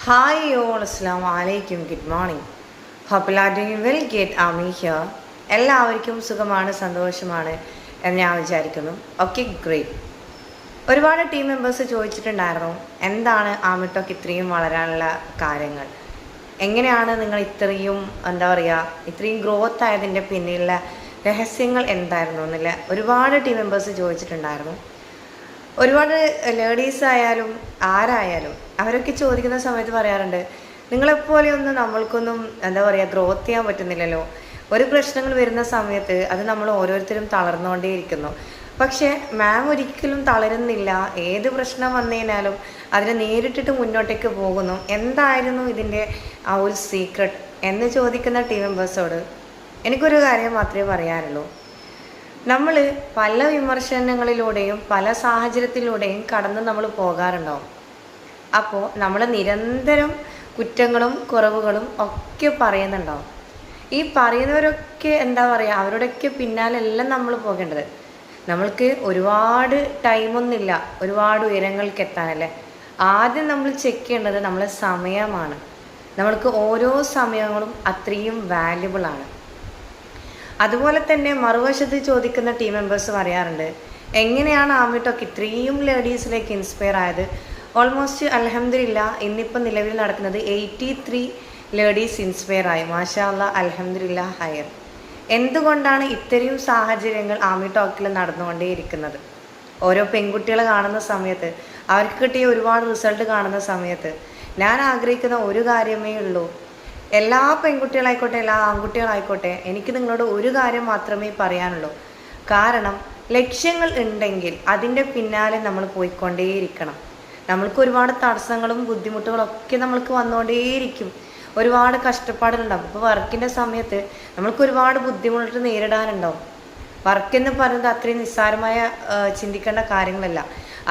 Hi all, Assalamu alaikum, good morning. Hope you are doing well, get Ami here. എല്ലാവർക്കും സുഖമാണ് സന്തോഷമാണ് എന്ന് ഞാൻ വിചാരിക്കുന്നു. Okay great. ഒരുപാട് ടീം മെമ്പേഴ്സ് ചോദിച്ചിട്ടുണ്ടായിരുന്നു എന്താണ് ആമിട്ടോക്ക് ഇത്രയും വളരാനുള്ള കാര്യങ്ങൾ, എങ്ങനെയാണ് നിങ്ങൾ ഇത്രയും ഇത്രയും ഗ്രോത്ത് ആയതിൻ്റെ പിന്നിലുള്ള രഹസ്യങ്ങൾ എന്തായിരുന്നു എന്നില്ല ഒരുപാട് ടീം മെമ്പേഴ്സ് ചോദിച്ചിട്ടുണ്ടായിരുന്നു. ഒരുപാട് ലേഡീസ് ആയാലും ആരായാലും അവരൊക്കെ ചോദിക്കുന്ന സമയത്ത് പറയാറുണ്ട്, നിങ്ങളെപ്പോലെയൊന്നും നമ്മൾക്കൊന്നും ഗ്രോത്ത് ചെയ്യാൻ പറ്റുന്നില്ലല്ലോ. ഒരു പ്രശ്നങ്ങൾ വരുന്ന സമയത്ത് അത് നമ്മൾ ഓരോരുത്തരും തളർന്നുകൊണ്ടേയിരിക്കുന്നു. പക്ഷേ മാം ഒരിക്കലും തളരുന്നില്ല. ഏത് പ്രശ്നം വന്നു കഴിഞ്ഞാലും അതിനെ നേരിട്ടിട്ട് മുന്നോട്ടേക്ക് പോകുന്നു. എന്തായിരുന്നു ഇതിൻ്റെ ആ ഒരു സീക്രട്ട് എന്ന് ചോദിക്കുന്ന ടീം മെമ്പേഴ്സോട് എനിക്കൊരു കാര്യം മാത്രമേ പറയാനുള്ളൂ. നമ്മൾ പല വിമർശനങ്ങളിലൂടെയും പല സാഹചര്യത്തിലൂടെയും കടന്ന് നമ്മൾ പോകാറുണ്ടാവും. അപ്പോൾ നമ്മൾ നിരന്തരം കുറ്റങ്ങളും കുറവുകളും ഒക്കെ പറയുന്നുണ്ടാവും. ഈ പറയുന്നവരൊക്കെ അവരുടെയൊക്കെ പിന്നാലെല്ലാം നമ്മൾ പോകേണ്ടത്. നമ്മൾക്ക് ഒരുപാട് ടൈമൊന്നുമില്ല ഒരുപാട് ഉയരങ്ങൾക്ക് എത്താനല്ലേ. ആദ്യം നമ്മൾ ചെക്ക് ചെയ്യേണ്ടത് നമ്മളെ സമയമാണ്. നമ്മൾക്ക് ഓരോ സമയങ്ങളും അത്രയും വാല്യുബിളാണ്. അതുപോലെ തന്നെ മറുവശത്ത് ചോദിക്കുന്ന ടീം മെമ്പേഴ്സ് പറയാറുണ്ട്, എങ്ങനെയാണ് ആമിട്ടോക്ക് ഇത്രയും ലേഡീസിലേക്ക് ഇൻസ്പയർ ആയത്? ഓൾമോസ്റ്റ് അൽഹംദുലില്ലാ ഇന്നിപ്പോൾ നിലവിൽ നടക്കുന്നത് 83 ലേഡീസ് ഇൻസ്പയർ ആയി. മാഷാ അല്ലാഹ്, അൽഹംദുലില്ലാ ഹയർ. എന്തുകൊണ്ടാണ് ഇത്രയും സാഹചര്യങ്ങൾ ആമിട്ടോക്കിൽ നടന്നുകൊണ്ടേയിരിക്കുന്നത്? ഓരോ പെൺകുട്ടികളെ കാണുന്ന സമയത്ത്, അവർക്ക് കിട്ടിയ ഒരുപാട് റിസൾട്ട് കാണുന്ന സമയത്ത് ഞാൻ ആഗ്രഹിക്കുന്ന ഒരു കാര്യമേ ഉള്ളൂ. എല്ലാ പെൺകുട്ടികളായിക്കോട്ടെ എല്ലാ ആൺകുട്ടികളായിക്കോട്ടെ, എനിക്ക് നിങ്ങളോട് ഒരു കാര്യം മാത്രമേ പറയാനുള്ളൂ. കാരണം ലക്ഷ്യങ്ങൾ ഉണ്ടെങ്കിൽ അതിൻ്റെ പിന്നാലെ നമ്മൾ പോയിക്കൊണ്ടേയിരിക്കണം. നമ്മൾക്ക് ഒരുപാട് തടസ്സങ്ങളും ബുദ്ധിമുട്ടുകളും ഒക്കെ നമ്മൾക്ക് വന്നുകൊണ്ടേയിരിക്കും. ഒരുപാട് കഷ്ടപ്പാടുകളുണ്ടാവും. ഇപ്പോൾ വർക്കിൻ്റെ സമയത്ത് നമ്മൾക്ക് ഒരുപാട് ബുദ്ധിമുട്ട് നേരിടാനുണ്ടാവും. വർക്കെന്ന് പറയുന്നത് അത്രയും നിസ്സാരമായ ചിന്തിക്കേണ്ട കാര്യങ്ങളല്ല.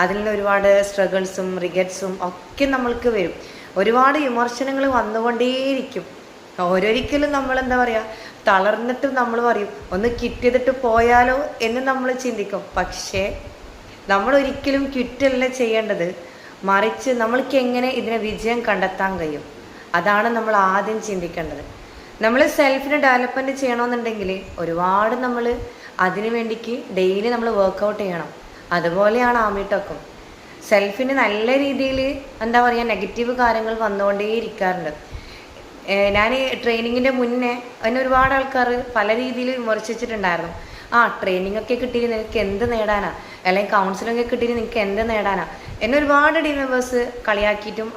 അതിൽ നിന്ന് ഒരുപാട് സ്ട്രഗിൾസും റിഗറ്റ്സും ഒക്കെ നമ്മൾക്ക് വരും. ഒരുപാട് വിമർശനങ്ങൾ വന്നുകൊണ്ടേയിരിക്കും. ഓരോരിക്കലും നമ്മൾ തളർന്നിട്ട് നമ്മൾ പറയും ഒന്ന് കിട്ടിയതിട്ട് പോയാലോ എന്ന് നമ്മൾ ചിന്തിക്കും. പക്ഷേ നമ്മൾ ഒരിക്കലും ക്വിറ്റല്ല ചെയ്യേണ്ടത്, മറിച്ച് നമ്മൾക്ക് എങ്ങനെ ഇതിനെ വിജയം കണ്ടെത്താൻ കഴിയും, അതാണ് നമ്മൾ ആദ്യം ചിന്തിക്കേണ്ടത്. നമ്മൾ സെൽഫിനെ ഡെവലപ്മെൻറ്റ് ചെയ്യണമെന്നുണ്ടെങ്കിൽ ഒരുപാട് നമ്മൾ അതിനു വേണ്ടിക്ക് ഡെയിലി നമ്മൾ വർക്കൗട്ട് ചെയ്യണം. അതുപോലെയാണ് ആമിട്ടോക്കും. സെൽഫിന് നല്ല രീതിയിൽ നെഗറ്റീവ് കാര്യങ്ങൾ വന്നുകൊണ്ടേയിരിക്കാറുണ്ട്. ഞാൻ ട്രെയിനിങ്ങിൻ്റെ മുന്നേ അതിന് ഒരുപാട് ആൾക്കാർ പല രീതിയിൽ വിമർശിച്ചിട്ടുണ്ടായിരുന്നു. ട്രെയിനിങ് ഒക്കെ കിട്ടിയിട്ട് നിനക്ക് എന്ത് നേടാനാ, അല്ലെങ്കിൽ കൗൺസിലിംഗ് ഒക്കെ കിട്ടിയിട്ട് നിനക്ക് എന്ത് നേടാനാ എന്നെ ഒരുപാട് ടീം മെമ്പേഴ്സ് കളിയാക്കിയിട്ടും